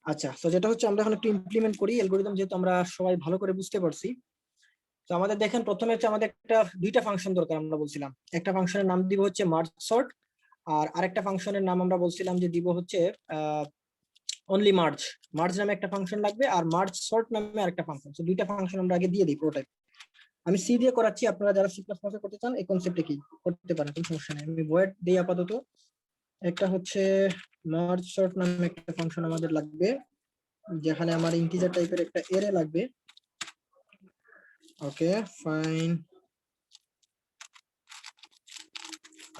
আচ্ছা, তো যেটা হচ্ছে আমরা এখন একটু ইমপ্লিমেন্ট করি অ্যালগরিদম, যেহেতু আমরা সবাই ভালো করে বুঝতে পারছি। তো আমাদের দেখেন প্রথমে হচ্ছে আমাদের দুইটা ফাংশন দরকার, আমরা বলছিলাম একটা ফাংশনের নাম দিব হচ্ছে মার্জ সর্ট, আর আরেকটা ফাংশনের নাম আমরা বলছিলাম যে দিব হচ্ছে অনলি মার্জ। মার্জ নামে একটা ফাংশন লাগবে, আর মার্জ সর্ট নামে আরেকটা ফাংশন। তো দুইটা ফাংশন আমরা আগে দিয়ে দিই প্রোটোটাইপ। আমি সি দিয়ে করাচ্ছি, আপনারা যারা সি প্লাস প্লাসে করতে চান এই কনসেপ্টে কি করতে পারেন, কোনো সমস্যা নেই। আমি ভয়েড দিই আপাতত। একটা হচ্ছে মার্জ সর্ট নামে একটা ফাংশন আমাদের লাগবে, যেখানে আমার ইন্টিজার টাইপের একটা এরে লাগবে। Okay fine.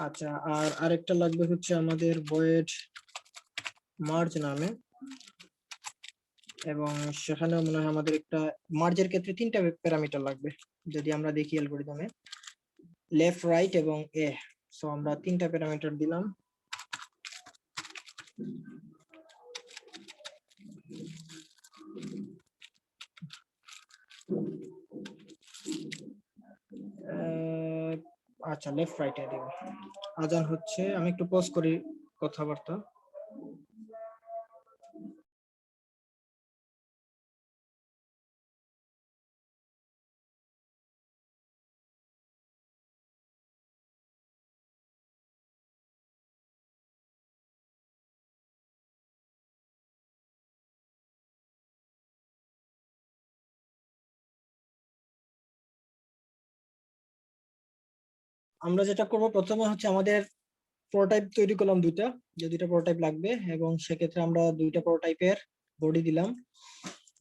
আচ্ছা, আর আরেকটা লাগবে হচ্ছে আমাদের ভয়েড মার্জ নামে, এবং সেখানেও মনে হয় আমাদের একটা মার্জের ক্ষেত্রে তিনটা প্যারামিটার লাগবে যদি আমরা দেখি অ্যালগরিদমে, লেফট রাইট এবং এ। সো আমরা তিনটা প্যারামিটার দিলাম। আচ্ছা, লেফট রাইটে দিব। আজান হচ্ছে, আমি একটু পজ করি কথাবার্তা। আমরা যেটা করব প্রথমে হচ্ছে আমাদের প্রোটোটাইপ তৈরি করলাম দুইটা, যে দুইটা প্রোটোটাইপ লাগবে, এবং সেক্ষেত্রে আমরা দুইটা প্রোটোটাইপের বডি দিলাম।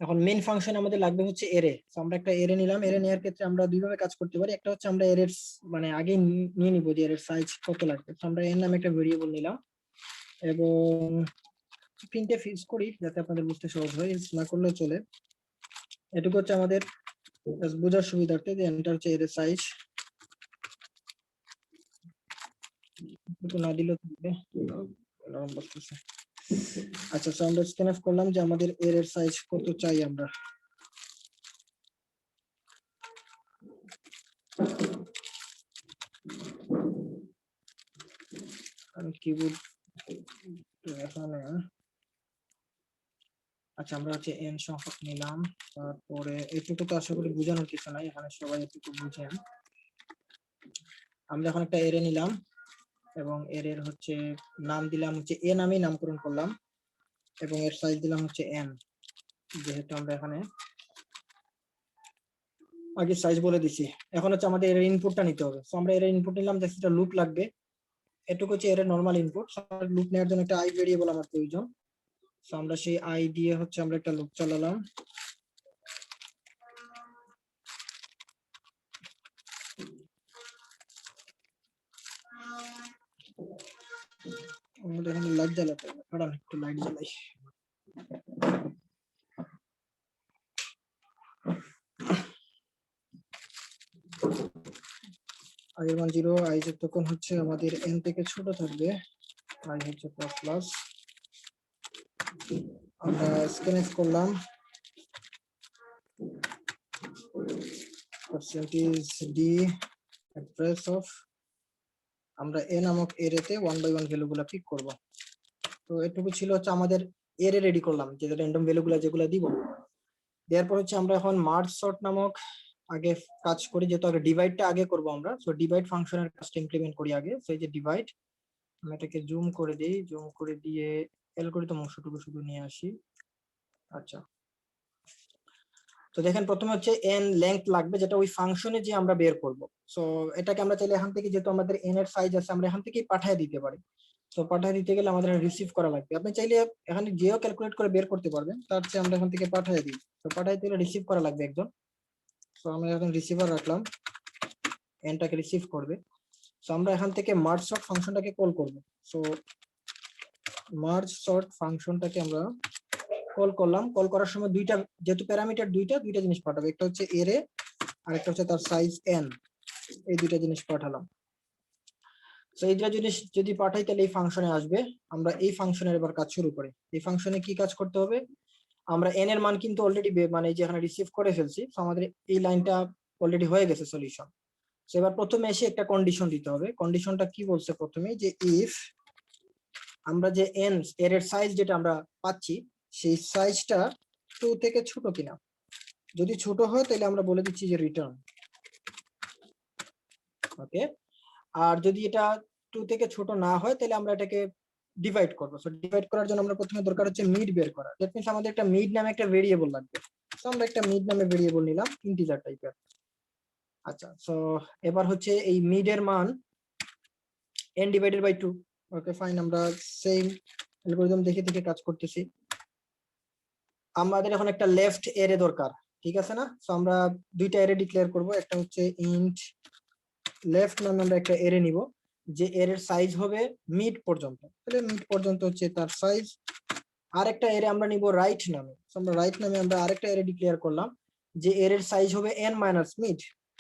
এখন মেইন ফাংশন আমাদের লাগবে হচ্ছে এরে। তো আমরা একটা এরে নিলাম। এরে নেওয়ার ক্ষেত্রে আমরা দুইভাবে কাজ করতে পারি। একটা হচ্ছে আমরা এরের মানে আগে নিয়ে নিব যে এরের সাইজ কত লাগবে। তো আমরা এর নামে একটা ভেরিয়েবল নিলাম, এবং প্রিন্টে ফিক্স করি যাতে আপনাদের বুঝতে সহজ হয়, না করলেও চলে। এটুকু হচ্ছে আমাদের বোঝার সুবিধার্থে যে এন্টার হচ্ছে এরের সাইজ, না দিলেও থাকবে। আচ্ছা, তো আমরা স্ক্যান করলাম যে আমাদের এর সাইজ কত চাই আমরা। আমি কিবোর্ড এখানে, আচ্ছা আমরা হচ্ছে এন সংখ্যক নিলাম। তারপরে এটুকু তো আশা করি বোঝানোর কিছু নাই, এখানে সবাই এটুকু বুঝেন। আমরা এখন একটা এরে নিলাম, এবং এর হচ্ছে নাম দিলাম হচ্ছে এ নামেই নামকরণ করলাম, এবং এর সাইজ দিলাম হচ্ছে এন, যেহেতু আমরা এখানে আগে সাইজ বলে দিছি। এখন হচ্ছে আমাদের এর ইনপুটটা নিতে হবে। তো আমরা এর ইনপুট নিলাম, যে একটা লুপ লাগবে। এটুকু হচ্ছে এর নরমাল ইনপুট। লুপ নেওয়ার জন্য একটা আই ভেরিয়েবল আমার প্রয়োজন। তো আমরা সেই আই দিয়ে হচ্ছে আমরা একটা লুপ চালালাম। আমাদের এখানে লাইট জ্বালাতে হবে, কারণ একটু লাইট জ্বালাই। আগের মান 0, আই যতক্ষণ হচ্ছে আমাদের এন থেকে ছোট থাকবে, আই হচ্ছে প্লাস প্লাস। আমরা স্ক্যান করলাম পার্সেন্টেজ ডি অ্যাড্রেস অফ, আমরা এ নামক এরেতে 1 বাই 1 ভ্যালুগুলো পিক করব। তো এটুকু ছিল হচ্ছে আমাদের এরে রেডি করলাম, যে র্যান্ডম ভ্যালুগুলো যেগুলো দিব। এরপর হচ্ছে আমরা এখন মার্জ সর্ট নামক আগে কাজ করি, যেহেতু আগে ডিভাইডটা আগে করব আমরা। সো ডিভাইড ফাংশনের কাজটা ইমপ্লিমেন্ট করি আগে। সেই যে ডিভাইড, আমি এটাকে জুম করে দিই, জুম করে দিয়ে অ্যালগরিদম অংশটুকু শুধু নিয়ে আসি। আচ্ছা, তো দেখেন প্রথমে হচ্ছে এন লেংথ লাগবে, যেটা ওই ফাংশনে যে আমরা বের করব। সো এটাকে আমরা চাইলে এখান থেকে, যেহেতু আমাদের এন এর সাইজ আছে, আমরা এখান থেকেই পাঠিয়ে দিতে পারি। তো পাঠিয়ে দিতে গেলে আমাদের রিসিভ করা লাগবে। আপনি চাইলে এখানে যেও ক্যালকুলেট করে বের করতে পারবেন, তার চেয়ে আমরা এখান থেকে পাঠিয়ে দিই। তো পাঠিয়ে দিলে রিসিভ করা লাগবে একজন। তো আমরা এখন রিসিভার রাখলাম, এনটাকে রিসিভ করবে। সো আমরা এখান থেকে মার্জ সর্ট ফাংশনটাকে কল করব। সো মার্জ সর্ট ফাংশনটাকে আমরা কল করলাম। কল করার সময় দুইটা, যেহেতু প্যারামিটার দুইটা জিনিস পাঠাবে, একটা হচ্ছে এরে আর একটা হচ্ছে তার সাইজ এন। এই দুইটা জিনিস পাঠালাম। তো এই দুইটা জিনিস যদি পাঠাই তাহলে এই ফাংশনে আসবে। আমরা এই ফাংশনের এবার কাজ শুরু করি। এই ফাংশনে কি কাজ করতে হবে, আমরা এন এর মান কিন্তু অলরেডি মানে যেখানে রিসিভ করে ফেলছি। তো আমাদের এই লাইনটা অলরেডি হয়ে গেছে সলিউশন। তো এবার প্রথমে এসে একটা কন্ডিশন দিতে হবে। কন্ডিশনটা কি বলছে প্রথমে, যে ইফ আমরা যে এন এর সাইজ যেটা আমরা পাচ্ছি, সেই সাইজটা 2 থেকে ছোট কিনা। যদি ছোট হয় তাহলে আমরা বলে দিচ্ছি যে রিটার্ন। ওকে, আর যদি এটা 2 থেকে ছোট না হয় তাহলে আমরা এটাকে ডিভাইড করবো। সো ডিভাইড করার জন্য আমরা প্রথমে দরকার হচ্ছে মিড বের করা। দ্যাট মিন্স আমাদের একটা মিড নামে একটা ভেরিয়েবল লাগবে। সো আমরা একটা মিড নামে ভেরিয়েবল নিলাম ইন্টিজার টাইপের। আচ্ছা, সো এবার হচ্ছে এই মিড এর মান n divided by 2। Okay fine, আমরা সেম অ্যালগরিদম দেখে দেখে কাজ করতেছি। আমাদের এখন একটা লেফট এরে দরকার, ঠিক আছে না? সো আমরা দুইটা এরে ডিক্লেয়ার করব। একটা হচ্ছে ইন্ট লেফট নামে আমরা একটা এরে নিব, যে এর সাইজ হবে মিড পর্যন্ত। তাহলে মিড পর্যন্ত হচ্ছে তার সাইজ। আরেকটা এরে আমরা নিব রাইট নামে। সো আমরা রাইট নামে আমরা আরেকটা এরে ডিক্লেয়ার করলাম, যে এর সাইজ হবে n মাইনাস মিড।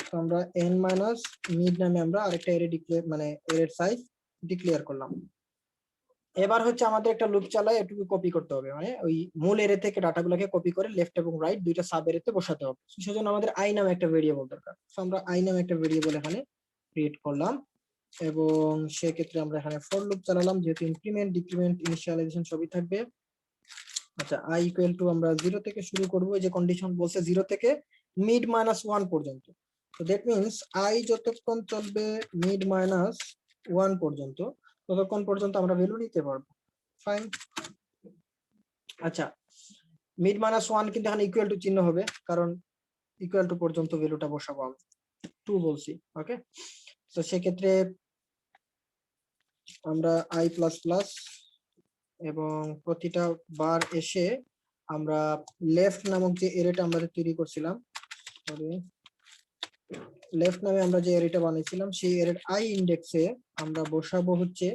তো আমরা n মাইনাস মিড নামে আমরা আরেকটা এরে ডিক্লেয়ার মানে এর সাইজ ডিক্লেয়ার করলাম। এবার হচ্ছে আমাদের একটা লুপ চালায় এটুকু কপি করতে হবে, মানে ওই মূল এরে থেকে ডাটাগুলোকে কপি করে লেফট এবং রাইট দুইটা সাব এরেতে বসাতে হবে। সেজন্য আমাদের আই নামে একটা ভেরিয়েবল দরকার। সো আমরা আই নামে একটা ভেরিয়েবল এখানে ক্রিয়েট করলাম, এবং সেক্ষেত্রে আমরা এখানে ফর লুপ চালালাম, যেহেতু ইনক্রিমেন্ট ডিক্রিমেন্ট ইনিশিয়ালাইজেশন সবই থাকবে। আচ্ছা, আই ইকুয়াল টু আমরা 0 থেকে শুরু করব, যে কন্ডিশন বলছে 0 থেকে মিড মাইনাস 1 পর্যন্ত। তো দ্যাট মিন্স আই যতক্ষণ চলবে মিড মাইনাস 1 পর্যন্ত, ততক্ষণ পর্যন্ত আমরা ভ্যালু নিতে পারবো। ফাইন। আচ্ছা, মিড মাইনাস 1 কিন্তু এখানে ইকুয়াল টু চিহ্ন হবে, কারণ ইকুয়াল টু পর্যন্ত ভ্যালুটা বসাবো আমি 2 বলছি। ওকে, তো সেক্ষেত্রে আমরা আই প্লাস প্লাস এবং প্রতিটা বার এসে আমরা লেফট নামক যে এরেটা আমরা তৈরি করছিলাম, লেফট নামে আমরা যে এরেটা বানিয়েছিলাম, সেই এরের আই ইন্ডেক্সে আমরা বসাবো হচ্ছে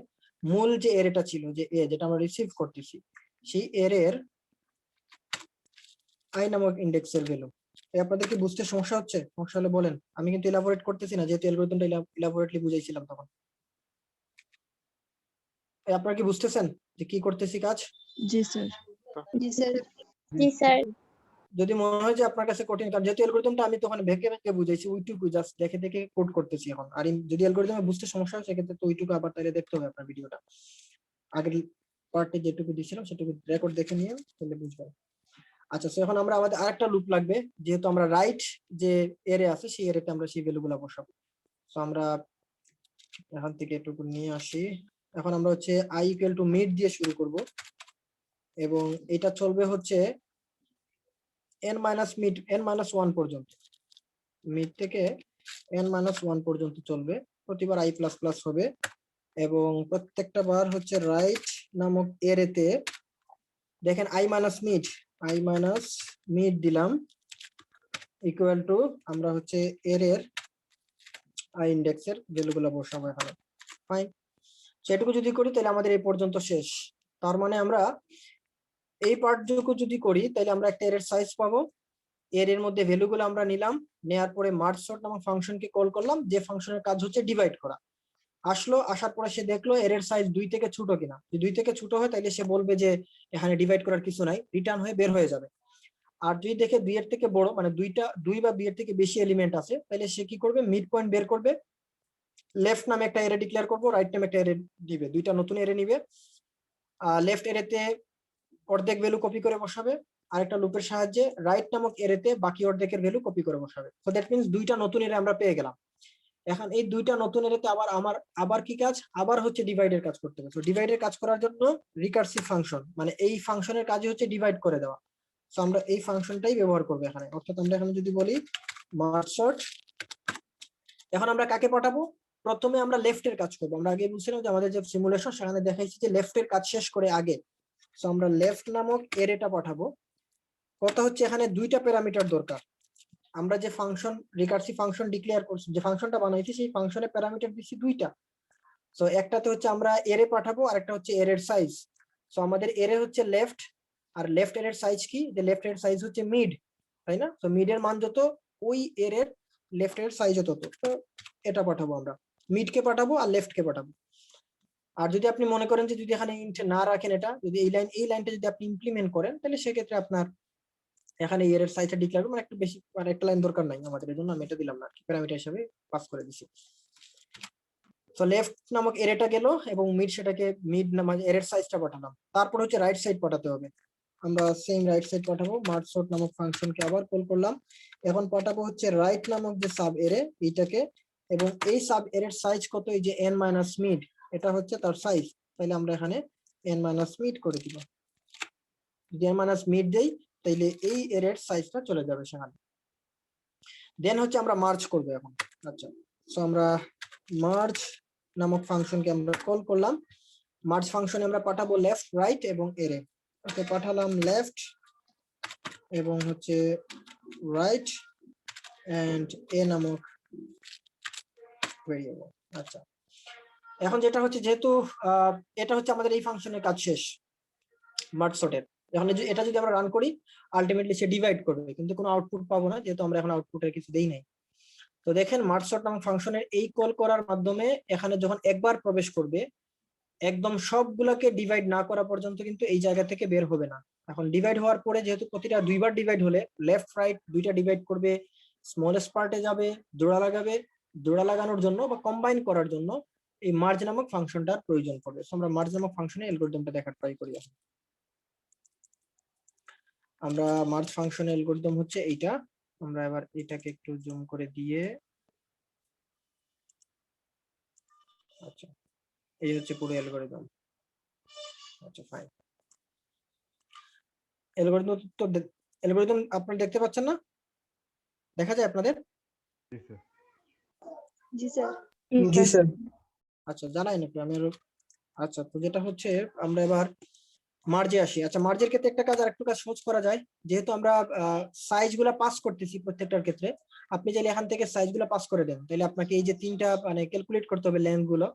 মূল যে এরেটা ছিল, যে এ যেটা আমরা রিসিভ করতেছি, সেই এরের আই নামক ইন্ডেক্সের ভ্যালু। আপনাদের কি বুঝতে সমস্যা হচ্ছে? সমস্যা হলে বলেন, আমি কিন্তু ইলাবোরেট করতেছি না, যেহেতু অ্যালগরিদমটা ইলাবোরেটলি বুঝাইছিলাম তখন। আপনারা কি বুঝতেছেন যে কি করতেছি কাজ? জি স্যার। জি স্যার। জি স্যার। যদি মনে হয় যে আপনার কাছে কঠিন, কারণ যেহেতু অ্যালগরিদমটা আমি তখন ভেঙে ভেঙে বুঝাইছি, ওইটুকু জাস্ট দেখে দেখে কোড করতেছি এখন। আর যদি অ্যালগরিদমে বুঝতে সমস্যা হয় সেক্ষেত্রে তো ওইটুকু আবার তাহলে দেখতে হবে আপনার ভিডিওটা, আগের পার্টে যেটুকু দিয়েছিলাম সেটুকু রেকর্ড দেখে নিয়ে তাহলে বুঝবেন। আচ্ছা, সো এখন আমরা আমাদের আরেকটা লুপ লাগবে, যেহেতু আমরা রাইট যে এরে আছে সেই এরেতে আমরা সেই ভ্যালুগুলো বসাবো। সো আমরা এখান থেকে এটুকু নিয়ে আসি। এখন আমরা হচ্ছে আই ইকুয়াল টু মিড দিয়ে শুরু করব, এবং এটা চলবে হচ্ছে n minus mid n minus 1 পর্যন্ত। মিড থেকে n মাইনাস 1 পর্যন্ত চলবে, প্রতিবার i প্লাস প্লাস হবে, এবং প্রত্যেকটা বার হচ্ছে রাইট নামক এরেতে দেখেন i মাইনাস মিড দিলাম ইকুয়াল টু আমরা হচ্ছে এর আই ইন্ডেক্সের ভ্যালুগুলো বসাবো এখানে। ফাইন, সেটুকু যদি করি তাহলে আমাদের এই পর্যন্ত শেষ। তার মানে আমরা এই পার্টটুকু যদি করি তাহলে আমরা একটা এর সাইজ পাবো, এর মধ্যে ভ্যালুগুলো আমরা নিলাম, নেওয়ার পরে মার্জ সর্ট নামক ফাংশনকে কল করলাম, যে ফাংশনের কাজ হচ্ছে ডিভাইড করা। আসলো, আসার পরে সে দেখলো এর সাইজ 2 থেকে ছোট কিনা। যদি 2 থেকে ছোট হয় তাহলে সে বলবে যে এখানে ডিভাইড করার কিছু নাই, রিটার্ন হয়ে বের হয়ে যাবে। আর যদি দেখে 2 এর থেকে বড়, মানে 2 বা 2 এর থেকে বেশি এলিমেন্ট আছে, তাহলে সে কি করবে, মিড পয়েন্ট বের করবে, লেফট নামে একটা এরে ডিক্লেয়ার করবো, রাইট নামে একটা এরে দিবে, দুইটা নতুন এরে নিবে। লেফট এরেতে অর্ধেক ভ্যালু কপি করে বসাবে, আরেকটা লুপের সাহায্যে রাইট নামক এরেতে বাকি অর্ধেকের ভ্যালু কপি করে বসাবে। সো দ্যাট মিন্স দুইটা নতুন এরে আমরা পেয়ে গেলাম। এখন এই দুইটা নতুন এরেতে আবার কি কাজ, আবার হচ্ছে ডিভাইডের কাজ করতে হবে। তো ডিভাইডের কাজ করার জন্য রিকার্সিভ ফাংশন, মানে এই ফাংশনের কাজই হচ্ছে ডিভাইড করে দেওয়া। তো আমরা এই ফাংশনটাই ব্যবহার করবো এখানে। অর্থাৎ আমরা এখানে যদি বলি মার্জ সর্ট, এখন আমরা কাকে পাঠাবো, প্রথমে আমরা লেফটের কাজ করবো। আমরা আগে বলছিলাম যে আমাদের যে সিমুলেশন সেখানে দেখাইছি যে লেফটের কাজ শেষ করে আগে। সো আমরা লেফট নামক এরেটা পাঠাবো। কথা হচ্ছে এখানে দুইটা প্যারামিটার দরকার। আমরা যে ফাংশন রিকার্সিভ ফাংশন ডিক্লেয়ার করছি, যে ফাংশনটা বানাইছি, সেই ফাংশনের প্যারামিটার দিচ্ছি দুইটা। সো একটাতে হচ্ছে আমরা এরে পাঠাবো, আর একটা হচ্ছে এর সাইজ। সো আমাদের এরে হচ্ছে লেফট, আর লেফট এর সাইজ কি, যে লেফট এর সাইজ হচ্ছে মিড, তাই না? তো মিড এর মান যত, ওই এর লেফট এর সাইজও তত। তো এটা পাঠাবো আমরা, মিড কে পাঠাবো আর লেফট কে পাঠাবো। আর যদি আপনি মনে করেন যে যদি এখানে ইন্ট না রাখেন, এটা যদি এই লাইনটা যদি আপনি ইমপ্লিমেন্ট করেন, তাহলে সেক্ষেত্রে আপনার এখানে এর সাইজটা ডিক্লেয়ার করবেন, একটু বেশি, মানে একটা লাইন দরকার নাই আমাদের, এর জন্য আমি এটা দিলাম না, প্যারামিটার হিসেবে পাস করে দিছি। তো লেফট নামক এরেটা গেল, এবং মিড সেটাকে মিড নামক এর সাইজটা পাঠালাম। তারপর হচ্ছে রাইট সাইড পাঠাতে হবে। আমরা সেম রাইট সাইড পাঠাবো, মার্জ সর্ট নামক ফাংশনকে আবার কল করলাম। এখন পাঠাবো হচ্ছে রাইট নামক যে সাব এরে এইটাকে, এবং এই সাব এর সাইজ কত, এই যে n মাইনাস মিড, এটা হচ্ছে তার সাইজ। তাহলে আমরা এখানে n মাইনাস মিড করে দিব। যদি n মাইনাস মিড দেই তাইলে এই এর সাইজটা চলে যাবে সেখানে। দেন হচ্ছে আমরা মার্জ করব এখন। আচ্ছা, সো আমরা মার্জ নামক ফাংশনকে আমরা কল করলাম। মার্জ ফাংশনে আমরা পাঠাবো লেফট, রাইট এবং এরে। ওকে, পাঠালাম লেফট এবং হচ্ছে রাইট এন্ড এ নামক ভেরিয়েবল। আচ্ছা, এখন যেটা হচ্ছে, যেহেতু এটা হচ্ছে আমাদের এই ফাংশনের কাজ শেষ মার্জ সর্টের। এখন এটা যদি আমরা রান করি আলটিমেটলি সে ডিভাইড করবে, কিন্তু কোনো আউটপুট পাবো না, যেহেতু আমরা এখন আউটপুটের কিছু দেই নাই। তো দেখেন মার্জ সর্ট নামক ফাংশনের এই কল করার মাধ্যমে এখানে যখন একবার প্রবেশ করবে, একদম সবগুলোকে ডিভাইড না করা পর্যন্ত কিন্তু এই জায়গা থেকে বের হবে না। এখন ডিভাইড হওয়ার পরে যেহেতু প্রতিটা দুইবার ডিভাইড হলে লেফট রাইট দুইটা ডিভাইড করবে, স্মলেস্ট পার্টে যাবে, জোড়া লাগাবে, জোড়া লাগানোর জন্য বা কম্বাইন করার জন্য এই মার্জ নামক ফাংশনটার প্রয়োজন পড়বে। সো আমরা মার্জ নামক ফাংশনের অ্যালগরিদমটা দেখার ট্রাই করি। আমরা মার্জ ফাংশনের অ্যালগরিদম হচ্ছে এইটা। আমরা এবার এটাকে একটু জুম করে দিয়ে, আচ্ছা এই হচ্ছে পুরো অ্যালগরিদম। আচ্ছা ফাইন, অ্যালগরিদম আপনারা দেখতে পাচ্ছেন না? দেখা যায় আপনাদের? জি স্যার। জি স্যার। আচ্ছা জানাই নাকি আমি আরো। আচ্ছা, তো যেটা হচ্ছে আমরা এবার মার্জে আসি। আচ্ছা, মার্জের ক্ষেত্রে একটা কাজ আর একটু কাজ সহজ করা যায়, যেহেতু আমরা সাইজ গুলা পাস করতেছি প্রত্যেকটার ক্ষেত্রে। আপনি চাইলে এখান থেকে সাইজ গুলা পাস করে দেন, তাহলে আপনাকে এই যে তিনটা মানে ক্যালকুলেট করতে হবে লেন্থ গুলো,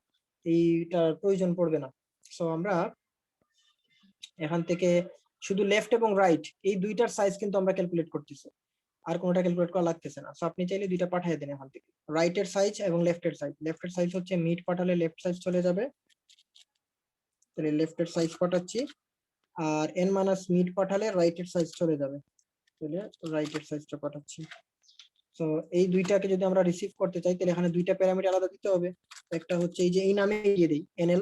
এইটার প্রয়োজন পড়বে না। সো আমরা এখান থেকে শুধু লেফট এবং রাইট এই দুইটার সাইজ কিন্তু আমরা ক্যালকুলেট করতেছি, আর কোনোটা ক্যালকুলেট করা লাগতেছে না। সো আপনি চাইলে দুইটা পাঠিয়ে দেন এখান থেকে, রাইটের সাইজ এবং লেফটের সাইজ। লেফটের সাইজ হচ্ছে মিড পাঠালে লেফট সাইজ চলে যাবে, তাহলে লেফটের সাইজ পাঠাচ্ছি। আর n মাইনাস মিড পাঠালে রাইটের সাইজ চলে যাবে, তাহলে রাইটের সাইজটা পাঠাচ্ছি। তো এই দুইটাকে যদি আমরা রিসিভ করতে চাই তাহলে এখানে দুইটা প্যারামিটার আলাদা দিতে হবে। একটা হচ্ছে এই যে এই নামে দিয়ে দেই nl,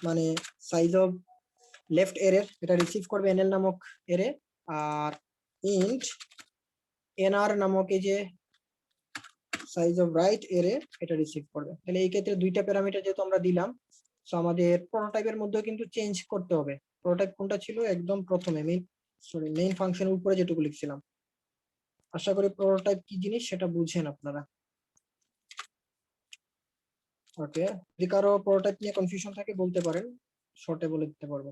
মানে সাইজ অফ লেফট এরে, এটা রিসিভ করবে nl নামক এরে। আর ইন্ট nr নামক এই যে সাইজ অফ রাইট এরে, এটা রিসিভ করবে। তাহলে এই ক্ষেত্রে দুইটা প্যারামিটার যেহেতু আমরা দিলাম, সো আমাদের প্রোটোটাইপের মধ্যে কিন্তু চেঞ্জ করতে হবে। প্রোটোটাইপ কোনটা ছিল? একদম প্রথমে মেইন ফাংশনের উপরে যেটুকু লিখছিলাম। আশা করি প্রোটোটাইপ কি জিনিস সেটা বুঝেন আপনারা। ওকে, যদি কারো প্রোটোটাইপ নিয়ে কনফিউশন থাকে বলতে পারেন, শর্টে বলে দিতে পারবো।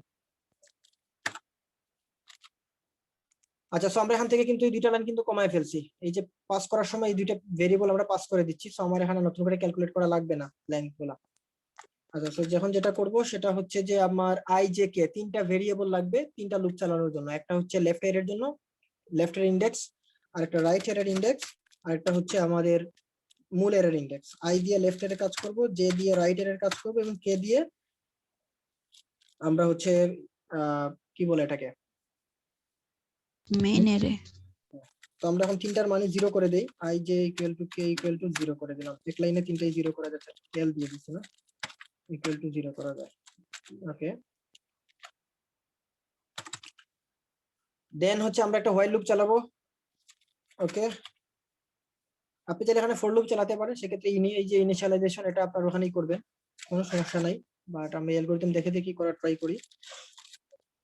আচ্ছা, সো আমরা এখান থেকে কিন্তু এই দুইটা লাইন কিন্তু কমায় ফেলছি। এই যে পাস করার সময় এই দুইটা ভেরিয়েবল আমরা পাস করে দিচ্ছি, সো আমার এখানে নতুন করে ক্যালকুলেট করা লাগবে না লাইন গুলা। আচ্ছা, তো যখন যেটা করব সেটা হচ্ছে যে আমার আই জে কে তিনটা ভেরিয়েবল লাগবে তিনটা লুপ চালানোর জন্য। একটা হচ্ছে লেফট এর জন্য লেফট এর ইন্ডেক্স, আর একটা রাইট এর ইন্ডেক্স, আর একটা হচ্ছে আমাদের মূল এর ইন্ডেক্স। আই দিয়ে লেফট এর কাজ করব, জে দিয়ে রাইট এর কাজ করব, এবং কে দিয়ে আমরা হচ্ছে কি বলে এটাকে মেইন এরে। তো আমরা এখন তিনটার মানে 0 করে দেই। I J equal to K equal to 0 করে দিলাম। এক লাইনে তিনটাই 0 করা যাচ্ছে, এল দিয়ে দিছি না, ইকুয়াল টু 0 করা যায়। ওকে, দেন হচ্ছে আমরা একটা হোয়াইল লুপ চালাবো। ওকে, আপনি চাইলে এখানে ফর লুপ চালাতে পারেন, সেক্ষেত্রে এই যে ইনিশিয়ালাইজেশন এটা আপনার ওখানেই করবেন, কোনো সমস্যা নাই। বাট আমি অ্যালগরিদম দেখে দেখি করার ট্রাই করি।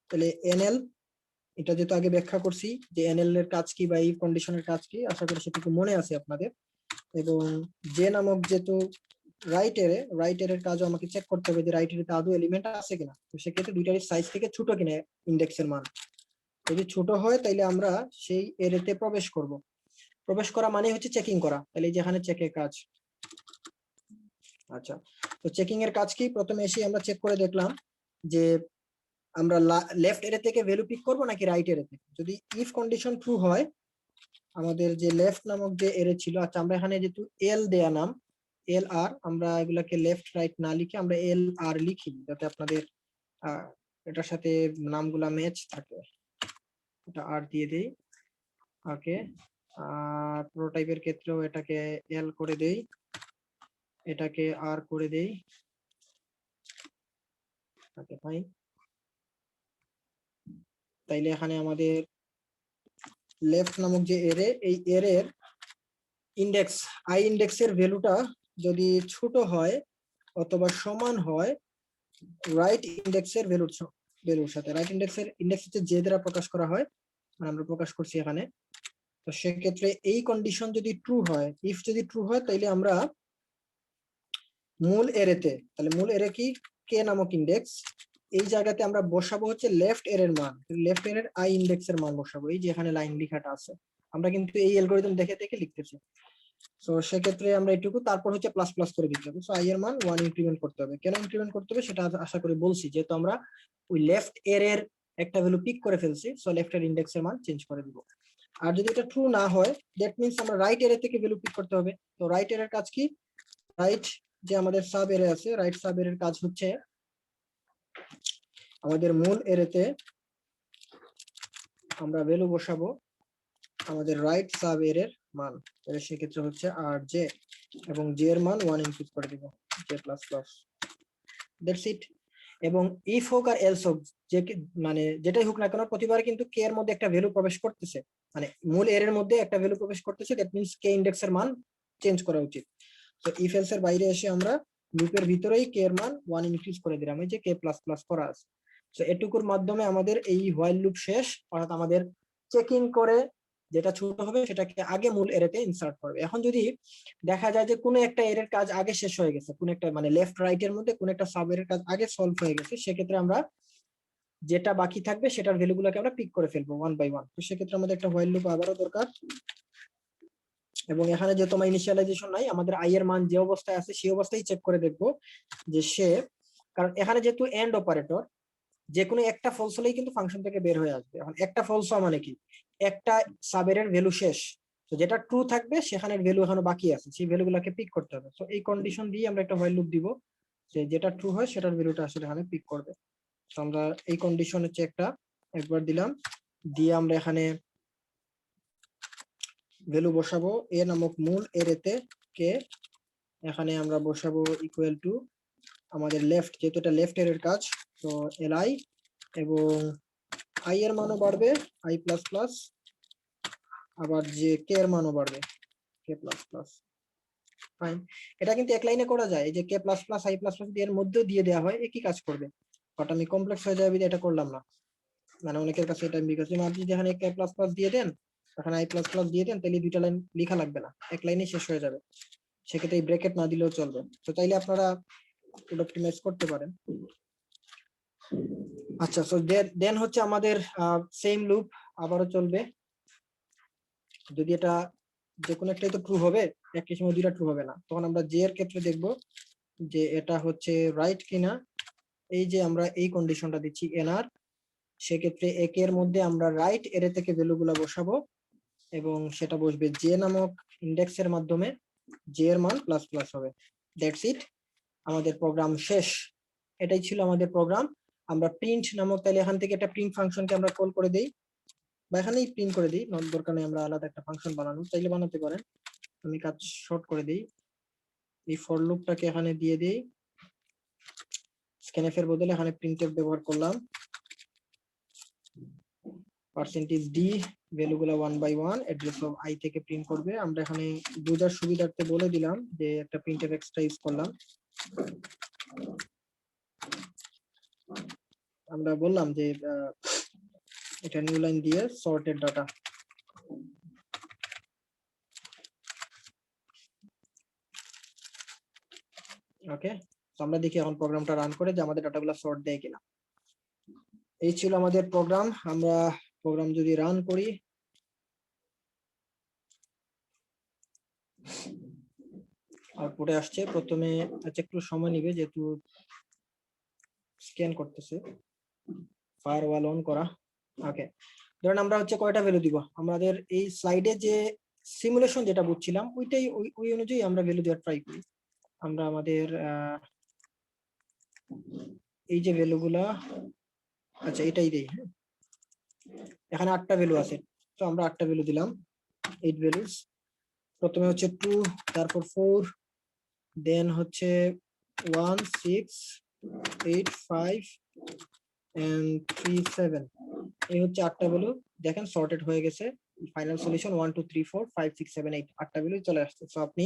তাহলে এনএল, এটা যেহেতু আগে ব্যাখ্যা করছি যে এনএল এর কাজ কি বা এই কন্ডিশনের কাজ কি, আশা করি সেটুকু মনে আছে আপনাদের। এবং যে নামক যেহেতু রাইট এর কাজও আমাকে চেক করতে হবে যে রাইট এর আদৌ এলিমেন্ট আছে কিনা। তো সেক্ষেত্রে দুইটারই সাইজ থেকে ছোট কিনা ইন্ডেক্সের মান, যদি ছোট হয় তাহলে আমরা সেই এরেতে প্রবেশ করব। প্রবেশ করা মানে হচ্ছে চেকিং করা, তাহলে যেখানে চেকের কাজ। আচ্ছা, তো চেকিং এর কাজ কি? প্রথমে এসে আমরা চেক করে দেখলাম যে আমরা লেফট এরে থেকে ভ্যালু পিক করব নাকি রাইট এরে থেকে। যদি ইফ কন্ডিশন ট্রু হয়, আমাদের যে লেফট নামক যে এরে ছিল, আচ্ছা আমরা এখানে যেহেতু এল দেয়া নাম এল আর, আমরা এগুলাকে লেফট রাইট না লিখে আমরা এল আর লিখি, যাতে আপনাদের এটার সাথে নামগুলা ম্যাচ থাকে। এটা আর দিয়ে দেই। ওকে, আর প্রোটোটাইপের ক্ষেত্রেও এটাকে এল করে দেই, এটাকে আর করে দেই। ওকে ফাইন, তাইলে এখানে আমাদের লেফট নামক যে এরে, এই এরের ইন্ডেক্স আই ইন্ডেক্সের ভ্যালুটা যদি ছোট হয় অথবা সমান হয় রাইট ইন্ডেক্সের ভ্যালুর সাথে। রাইট ইন্ডেক্স হচ্ছে যে দ্বারা প্রকাশ করা হয়, আমরা প্রকাশ করছি এখানে। তো সেক্ষেত্রে এই কন্ডিশন যদি ট্রু হয়, ইফ যদি ট্রু হয়, তাইলে আমরা মূল এরেতে, তাহলে মূল এরে কি কে নামক ইন্ডেক্স, এই জায়গাতে আমরা বসাবো হচ্ছে লেফট এরের মান, লেফট এরের আই ইন্ডেক্সের মান বসাবো, এই যে এখানে লাইন লেখাটা আছে। আমরা কিন্তু এই অ্যালগরিদম দেখে দেখে লিখতেছি। তো সেক্ষেত্রে আমরা এটুকু, তারপর হচ্ছে প্লাস প্লাস করে দিতে হবে। সো আই এর মান 1 ইনক্রিমেন্ট করতে হবে। কেন ইনক্রিমেন্ট করতে হবে সেটা আশা করি বলছি, যেহেতু আমরা ওই লেফট এরের একটা ভ্যালু পিক করে ফেলছি, সো লেফট এর ইন্ডেক্সের মান চেঞ্জ করে দিব। আর যদি এটা ট্রু না হয়, দ্যাট মিন্স আমরা রাইট এরে থেকে ভ্যালু পিক করতে হবে। তো রাইট এরের কাজ কি, রাইট যে আমাদের সাব এরে আছে, রাইট সাব এরের কাজ হচ্ছে আমাদের মূল এরেতে আমরা ভ্যালু বসাবো আমাদের রাইট সাব এরের মান, তাহলে সেক্ষেত্রে হচ্ছে আর জে, এবং জে এর মান 1 ইনপুট করে দিব, J plus plus, that's it. এবং ইফ হোক আর এলস হোক, যে মানে যেটাই হোক না কেন, প্রতিবার কিন্তু কে এর মধ্যে একটা ভ্যালু প্রবেশ করতেছে, মানে মূল এর মধ্যে একটা ভ্যালু প্রবেশ করতেছে, দ্যাট মিন্স কে ইন্ডেক্সের মান চেঞ্জ করা উচিত। তো ইফ এলস এর বাইরে এসে আমরা লুপের ভিতরেই কে এর মান 1 ইনক্রিজ করে দিলাম, এই যে কে প্লাস প্লাস করা আছে। তো এটুকুর মাধ্যমে আমাদের এই হোয়াইল লুপ শেষ, অর্থাৎ আমাদের চেকিং করে যেটা ছোট হবে সেটাকে আগে মূল এরেতে ইনসার্ট করবে। এখন যদি দেখা যায় যে কোনো একটা এরের কাজ আগে শেষ হয়ে গেছে, কোন একটা মানে লেফট রাইট এর মধ্যে কোন একটা সাব এরের কাজ আগে সলভ হয়ে গেছে, সেক্ষেত্রে আমরা যেটা বাকি থাকবে সেটার ভ্যালুগুলোকে আমরা পিক করে ফেলবো 1 বাই 1। তো সেক্ষেত্রে আমাদের একটা হোয়াইল লুপ আবারও দরকার। এবং এখানে যেহেতু আমার ইনিশিয়ালাইজেশন নাই, আমাদের আই এর মান যে অবস্থায় আছে সেই অবস্থায় চেক করে দেখবো যে সে, কারণ এখানে যেহেতু এন্ড অপারেটর, যে কোনো একটা ফলস হলেই কিন্তু ফাংশন থেকে বের হয়ে আসবে। এখন একটা ফলস মানে কি, একটা সাবের ভ্যালু শেষ, তো যেটা ট্রু থাকবে সেখানের ভ্যালু এখনো বাকি আছে, সেই ভ্যালুগুলোকে পিক করতে হবে। তো এই কন্ডিশন দিয়ে আমরা একটা হোয়াইল লুপ দিব, যে যেটা ট্রু হয় সেটার ভ্যালুটা আসলে এখানে পিক করবে। তো আমরা এই কন্ডিশন হচ্ছে একটা একবার দিলাম, দিয়ে আমরা এখানে ভ্যালু বসাবো এ নামক মূল এরেতে কে, এখানে আমরা বসাবো ইকুয়াল টু আমাদের লেফট, যেহেতু এটা লেফট এর কাজ, তো এলআই, এবং আই এর মানও বাড়বে আই প্লাস প্লাস, আবার যে কে এর মানও বাড়বে কে প্লাস প্লাস। ফাইন, এটা কিন্তু এক লাইনে করা যায়, এই যে k plus plus i plus plus এর মধ্যেও দিয়ে দেওয়া হয়, একই কাজ করবে। বাট আমি কমপ্লেক্স হয়ে যাবে এটা করলাম না, মানে অনেকের কাছে এটা বিকজ আপনি যেখানে কে প্লাস প্লাস দিয়ে দেন, তখন আই প্লাস প্লাস দিয়ে দেন, তাহলে দুইটা লাইন লেখা লাগবে না, এক লাইনে শেষ হয়ে যাবে। সেক্ষেত্রে এই ব্র্যাকেট না দিলেও চলবে। তো চাইলে আপনারা এটা অপটিমাইজ করতে পারেন। আচ্ছা, সো দেন হচ্ছে আমাদের সেম লুপ আবারও চলবে। যদি এটা যে কোনো একটাই তো ট্রু হবে, একই সময় দুইটা ট্রু হবে না, তখন আমরা জে এর ক্ষেত্রে দেখব যে এটা হচ্ছে রাইট কিনা। এই যে আমরা এই কন্ডিশনটা দিচ্ছি এনআর, সেক্ষেত্রে একের মধ্যে আমরা রাইট এরে থেকে ভ্যালুগুলো বসাবো, এবং সেটা বসবে জে নামক ইন্ডেক্সের মাধ্যমে, জে এর মান প্লাস প্লাস হবে। দ্যাটস ইট, আমাদের প্রোগ্রাম শেষ। এটাই ছিল আমাদের প্রোগ্রাম। আমরা প্রিন্ট নামক, তাহলে এখান থেকে একটা প্রিন্ট ফাংশনকে আমরা কল করে দেই, বা এখানেই প্রিন্ট করে দিই, নট দরকার নেই আমরা আলাদা একটা ফাংশন বানানো, চাইলে বানাতে পারেন। আমি কাজ শর্ট করে দিই, এই ফর লুপটাকে এখানে দিয়ে দিই, স্ক্যানএফ এর বদলে এখানে প্রিন্টএফ ব্যবহার করলাম, পার্সেন্টেজ ডি, ভ্যালুগুলো 1 বাই 1 অ্যাড্রেস অফ আই থেকে প্রিন্ট করবে। আমরা এখানে বোঝার সুবিধার্থে বলে দিলাম যে একটা প্রিন্টএফ এক্সট্রা ইউজ করলাম। আমরা বললাম যে এটা নিউ লাইন দিয়ে সর্টেড ডাটা। ওকে, তো আমরা দেখি এখন প্রোগ্রামটা রান করে যে আমাদের ডাটাগুলো সর্ট দেয় কিনা। এই ছিল আমাদের প্রোগ্রাম। আমরা প্রোগ্রাম যদি রান করি, আউটপুটে আসছে। প্রথমে একটু সময় নেবে যেহেতু স্ক্যান করতেছে, ফায়ারওয়াল অন করা। ওকে, ধরেন আমরা হচ্ছে কয়টা ভ্যালু দিব, আমাদের এই স্লাইডে যে সিমুলেশন যেটা বুঝছিলাম ওইটাই, ওই অনুযায়ী আমরা ভ্যালু দেওয়ার ট্রাই করি। আমরা আমাদের এই যে ভ্যালুগুলা, আচ্ছা এটাই দেই। হ্যাঁ, এখানে 8টা ভ্যালু আছে, তো আমরা 8টা ভ্যালু দিলাম, 8 ভ্যালুস। প্রথমে হচ্ছে 2, তারপর 4, দেন হচ্ছে 1, 6, 8, 5 and 3, 7। এই হচ্ছে 8টা ভ্যালু, দেখেন সর্টেড হয়ে গেছে। ফাইনাল সলিউশন 1 2 3 4 5 6 7 8 8টা ভ্যালু চলে আসছে। সো আপনি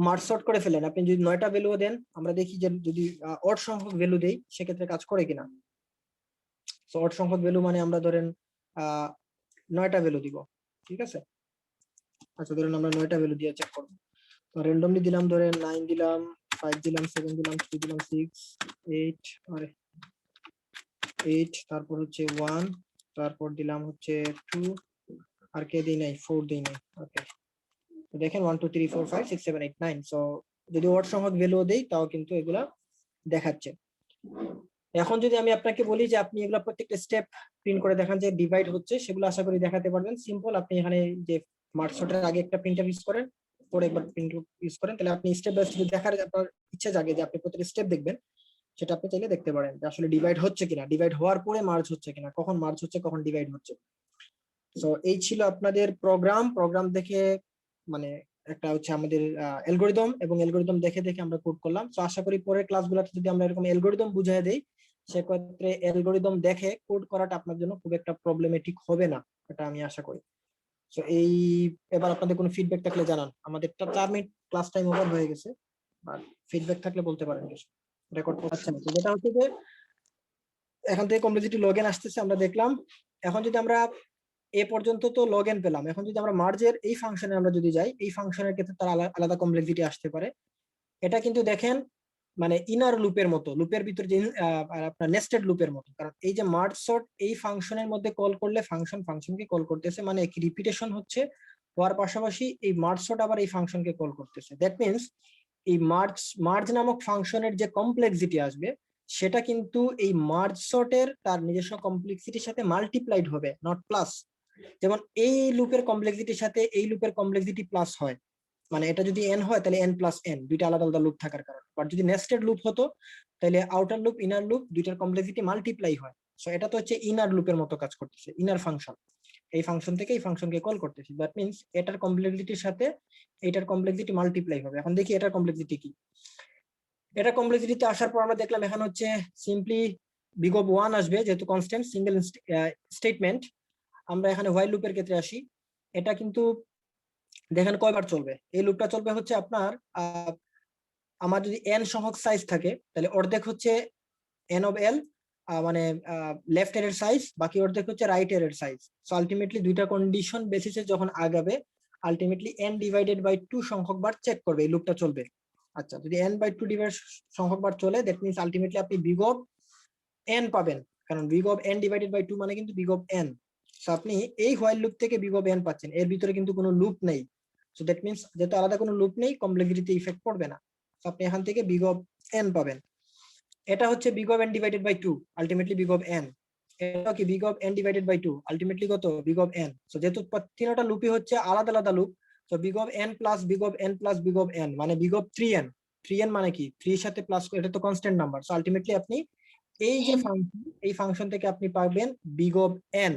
মার্জ সর্ট করে ফেলেন। আপনি যদি 9টা ভ্যালু দেন, আমরা দেখি যে যদি অড সংখ্যক ভ্যালু দেই সেক্ষেত্রে কাজ করে কিনা। সো অড সংখ্যক ভ্যালু মানে আমরা ধরেন 9টা ভ্যালু দিব, ঠিক আছে। আচ্ছা ধরেন আমরা 9টা ভ্যালু দিয়ে চেক করব। তো র্যান্ডমলি দিলাম, ধরেন 9 দিলাম, 5 দিলাম, 7 দিলাম, 3 দিলাম, 6 8 আরে 8, তারপর হচ্ছে 1, তারপর দিলাম হচ্ছে 2, আর কে দেই নাই, 4 দেই নাই। ওকে, তো দেখেন 1 2 3 4 5 6 7 8 9। সো যদি অড সংখ্যক ভ্যালু দেই তাও কিন্তু এগুলা দেখাচ্ছে। এখন যদি আমি আপনাকে বলি যে আপনি এগুলা প্রত্যেকটা স্টেপ প্রিন্ট করে দেখান যে ডিভাইড হচ্ছে, সেগুলো আশা করি দেখাতে পারবেন। সিম্পল, আপনি এখানে যে মার্ক সর্টের আগে একটা প্রিন্টার ইউজ করেন, পরে একবার প্রিন্ট ইউজ করেন, তাহলে আপনি স্টেপ বাই স্টেপ দেখার আপনার ইচ্ছা জাগে যে আপনি প্রত্যেকটা স্টেপ দেখবেন, সেটা আপনি চাইলে দেখতে পারেন যে আসলে ডিভাইড হচ্ছে কিনা, ডিভাইড হওয়ার পরে মার্জ হচ্ছে কিনা, কখন মার্জ হচ্ছে কখন ডিভাইড হচ্ছে। তো এই ছিল আপনাদের প্রোগ্রাম দেখে মানে একটা হচ্ছে আমাদের অ্যালগরিদম, এবং অ্যালগরিদম দেখে দেখে আমরা কোড করলাম। তো আশা করি পরের ক্লাসগুলোতে যদি আমরা এরকম অ্যালগরিদম বুঝিয়ে দেই, সেক্ষেত্রে অ্যালগরিদম দেখে কোড করাটা আপনার জন্য খুব একটা প্রবলেমেটিক হবে না, এটা আমি আশা করি। তো এই এবার আপনাদের কোনো ফিডব্যাক থাকলে জানান। আমাদের 4 মিনিট ক্লাস টাইম ওভার হয়ে গেছে, আর ফিডব্যাক থাকলে বলতে পারেন কিছু। রেকর্ড করছেন তো, যেটা হচ্ছে যে এখান থেকে কমপ্লিসিটি লগইন আসতেছে আমরা দেখলাম। এখন যদি আমরা এ পর্যন্ত তো লগইন পেলাম, এখন যদি আমরা মার্জের এই ফাংশনে আমরা যদি যাই, এই ফাংশনের ক্ষেত্রে তার আলাদা কমপ্লেক্সিটি আসতে পারে। এটা কিন্তু দেখেন মানে ইনার লুপের মতো, লুপের ভিতরে যে আপনার নেস্টেড লুপের মতো, কারণ এই যে মার্জ সর্ট এই ফাংশনের মধ্যে কল করলে ফাংশনকে কল করতেছে, মানে কি রিপিটেশন হচ্ছে, হওয়ার পাশাপাশি এই মার্জ সর্ট আবার এই ফাংশনকে কল করতেছে। দ্যাট মিনস এই মার্জ নামক ফাংশনের যে কমপ্লেক্সিটি আসবে, সেটা কিন্তু এই মার্জ সর্টের তার নিজস্ব কমপ্লেক্সিটির সাথে মাল্টিপ্লাইড হবে, নট প্লাস। যেমন এই লুপের কমপ্লেক্সিটির সাথে এই লুপের কমপ্লেক্সিটি প্লাস হয়, মানে এটা যদি n হয় তাহলে n প্লাস n, দুইটা আলাদা আলাদা লুপ থাকার কারণে। বাট যদি নেস্টেড লুপ হতো তাহলে আউটার লুপ ইনার লুপ দুইটার কমপ্লেক্সিটি মাল্টিপ্লাই হয়। সো এটা তো হচ্ছে ইনার লুপের মতো কাজ করতেছে, ইনার ফাংশন। এই ফাংশন থেকে এই ফাংশনকে কল করতেছি, দ্যাট মিনস এটার কমপ্লেক্সিটির সাথে এটার কমপ্লেক্সিটি মাল্টিপ্লাই হবে। এখন দেখি এটার কমপ্লেক্সিটি কি। এটা কমপ্লেক্সিটিতে আসার পর আমরা দেখলাম এখানে হচ্ছে সিম্পলি বিগ অফ 1 আসবে, যেহেতু কনস্ট্যান্ট সিঙ্গেল স্টেটমেন্ট। আমরা এখানে হোয়াইল লুপের ক্ষেত্রে আসি, এটা কিন্তু দেখেন কয়বার চলবে। এই লুপটা চলবে হচ্ছে আপনার আমার যদি n সংখ্যক সাইজ থাকে, তাহলে অর্ধেক হচ্ছে n অফ l, মানে লেফট এর সাইজ, বাকি অর্ধেক হচ্ছে রাইট এর সাইজ। সো আলটিমেটলি দুইটা কন্ডিশন বেসিসে যখন আগাবে, আলটিমেটলি n ডিভাইডেড বাই 2 সংখ্যক বার চেক করবে, এই লুপটা চলবে। আচ্ছা, যদি n বাই 2 ডিভাইড সংখ্যক বার চলে, দ্যাট মিনস আলটিমেটলি আপনি বিগ অফ n পাবেন, কারণ big of n divided by 2 মানে কিন্তু বিগ অফ n। সো আপনি এই হোয়াইল লুপ থেকে বিগ অফ n পাচ্ছেন, এর ভিতরে কিন্তু কোনো লুপ নেই। সো দ্যাট মিনস যেহেতু আলাদা কোনো লুপ নেই, কমপ্লেক্সিটিতে ইফেক্ট পড়বে না। সো আপনি এখান থেকে বিগ অফ n পাবেন। এটা হচ্ছে big of n divided by 2, ultimately big of n। এটা কি big of n divided by 2, ultimately কত, বিগ অফ n। সো যেহেতু তিনটা লুপই হচ্ছে আলাদা আলাদা loop, so big of n plus big of n plus big of n মানে বিগ অফ 3n। 3n মানে কি, 3 এর সাথে প্লাস, এটা তো কনস্ট্যান্ট নাম্বার। সো আলটিমেটলি আপনি এই যে ফাংশন, এই ফাংশন থেকে আপনি পাবেন বিগ অফ n।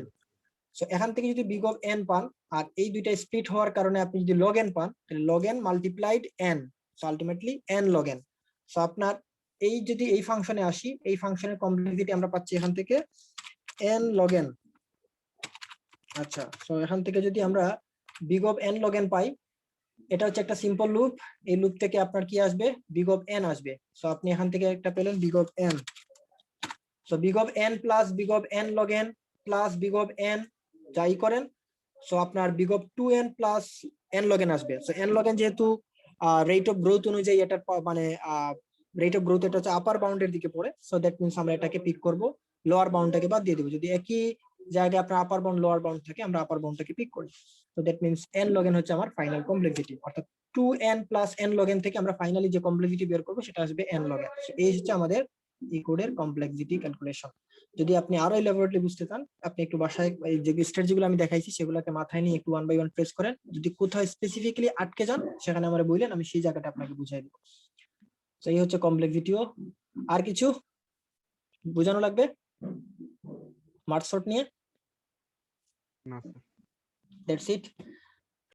সো এখান থেকে যদি বিগ অফ n পান, আর এই দুইটা স্প্লিট হওয়ার কারণে আপনি যদি log n পান, তাহলে log n multiplied n, so ultimately n log n। So আপনার এই যদি এই ফাংশনে আসি, এই ফাংশনের কমপ্লেক্সিটি আমরা পাচ্ছি এখান থেকে n log n। আচ্ছা, সো এখান থেকে যদি আমরা big of n log n পাই, এটা হচ্ছে একটা সিম্পল লুপ। এই লুপ থেকে আপনার কি আসবে, বিগ অফ n আসবে। সো আপনি এখান থেকে একটা পেলেন big of n। So big of n plus big of n log n plus big of n যাই করেন, সো আপনার big of 2n plus n log n আসবে। সো n log n যেহেতু রেট অফ গ্রোথ অনুযায়ী এটা মানে rate of growth এটা হচ্ছে আপার বাউন্ডের দিকে পড়ে। সো দ্যাট মিনস আমরা এটাকে পিক করব, লোয়ার বাউন্ডটাকে বাদ দিয়ে দেব। যদি একই জায়গায় আপনার আপার বাউন্ড লোয়ার বাউন্ড থাকে, আমরা আপার বাউন্ডটাকে পিক করি। So that means n log n হচ্ছে আমার ফাইনাল কমপ্লেক্সিটি, অর্থাৎ 2n plus n log n থেকে আমরা ফাইনালি যে কমপ্লেক্সিটি বের করব সেটা আসবে n log n। এই হচ্ছে আমাদের এই কোডের কমপ্লেক্সিটি ক্যালকুলেশন। যদি আপনি আরো এলাবোরেটলি বুঝতে চান, আপনি একটু বাসায় এই যে স্ট্র্যাটেজিগুলো আমি দেখাইছি সেগুলোকে মাথায় নিয়ে একটু 1 বাই 1 প্রেস করেন। যদি কোথাও স্পেসিফিক্যালি আটকে যান, সেখানে আমরা বললেন, আমি সেই জায়গাটা আপনাকে বুঝাই দেব। তো এই হচ্ছে কমপ্লেক্সিটিও। আর কিছু বোঝানো লাগবে মার্জ সর্ট নিয়ে? না স্যার। That's it.